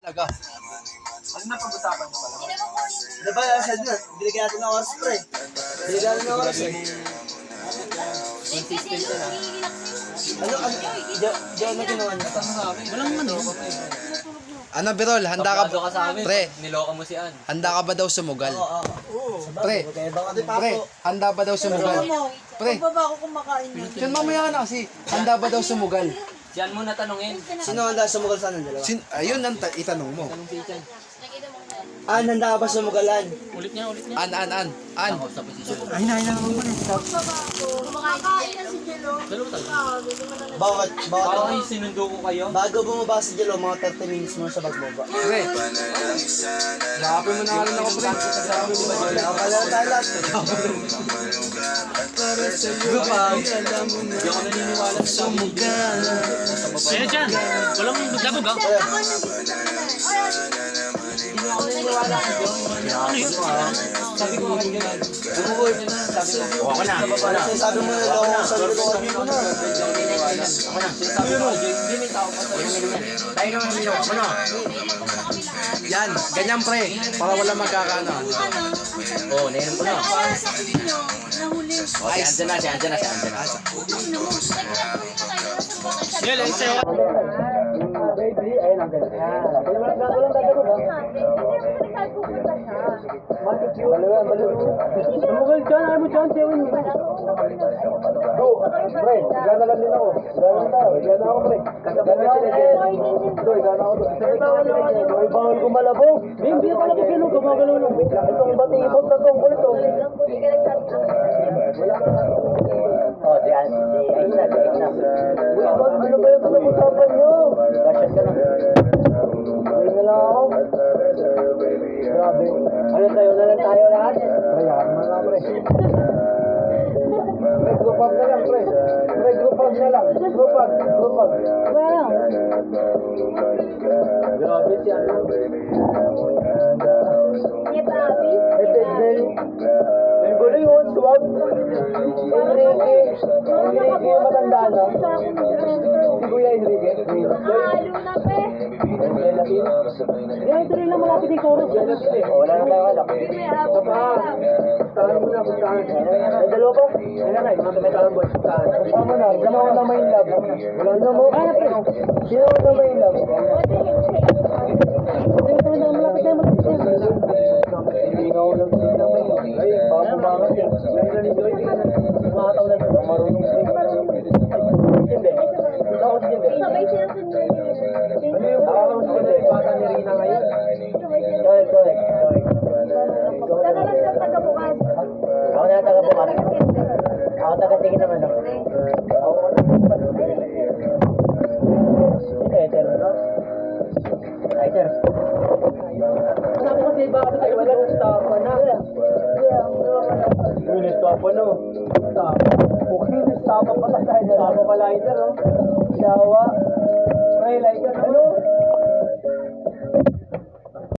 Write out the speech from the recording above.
Aga. Ano na pag-usapan mo pala? Di ba, sabi na, binigyan natin ng oras, pre. Binigyan natin ng oras, eh. Consistent yan, ha? Diyan na ginawa niya. Walang man, Ano, Birol? Handa ka Kabado ka sa amin. Pre, Niloko mo si Ann. handa ka ba daw sumugal? Oo. Pre, pre, handa ba daw sumugal? Pre, Baba ako kumakain yun. yun mamaya ka na kasi. Handa ba daw sumugal? Si Ann muna tanungin. Sino handa sumugal sa ng dalawa? Ayun ang itanong mo. Tanong si Chan. Handa ka ba sumugalan? Ulit niya. An. Ako sa posisyon. Ay, naman mo na. Kumakain yan si Jello. Dalawa tayo. Bakit? Parang sinundo ko kayo. Bago bumaba si Jello, mga 30 minutes mo sa pagbaba. Pre, yakapin mo na nga rin ako, pre. Wala ka lang talat. Hindi ako naniniwala sa sumugal. Kaya dyan, walang dabog ha? Hindi ako naniniwala sa Diyos. Sabi ko kay Glenn. Bumuhay na. Sabi ko. Ako na. Sabi mo na daw ako sa loob ko na. Sabi ko hindi may tao pa tayo. Tayo naman nilo. Ano? Yan, ganyan pre. Para wala magkakaano. Oo, nainom ko na. Nahuli. Si Andyan na. Yan, let's say. Baby, ayun ang ganda. Walang dadabog, ha? Sumugal dyan, ayaw mo dyan, sewin mo. Go, pre, gana lang din ako. Gana ako, pre. Gana ako, pre. Bawal ko malabog. Hindi ko alam kung gumagalaw lang. Itong batibot na tong ulit, oh. Oh, di ayun na. Ano ba yung pinag-usapan nyo? Gashat ka na. Ayun na lang ako. Grabe. Ano tayo na lang tayo lahat? Kaya, mga pre. Pre, group up na lang, pre. Pre, group up na lang. Group up. Kaya lang. Grabe si ano. Ang gulo yun, swag. Enrique yung matanda na. Si Kuya Enrique. Nakahalo na, pe. Yan, ito rin lang malapit yung chorus. Wala na tayo kalak. Ito pa. Puntahan mo na. May dalawa pa? Wala na, yung may talang boys. Puntahan mo na. Dalawa na may love. Wala na mo. Sino na may love? Ito na malapit tayo hindi na ako nagsisin na may love. Ay, baka pumangat yan. Yan na ni Joy. Kumataw na siya. Marunong siya. Hindi. Ito ako si Jinde. Sabay sila sa Ano yung ako si Jinde? Bata ni Rina ngayon. Correct. Saan na lang siya tagabukas? Ako na taga-bukas. Ako taga-tingin naman ako. Eter. Sabi kasi bakit ay wala ng stapa na. Uy, na-stapa na. Bukli, na-stapa pala tayo. Stapa pala ito, no? Shawa. Ay, lighter. Ano?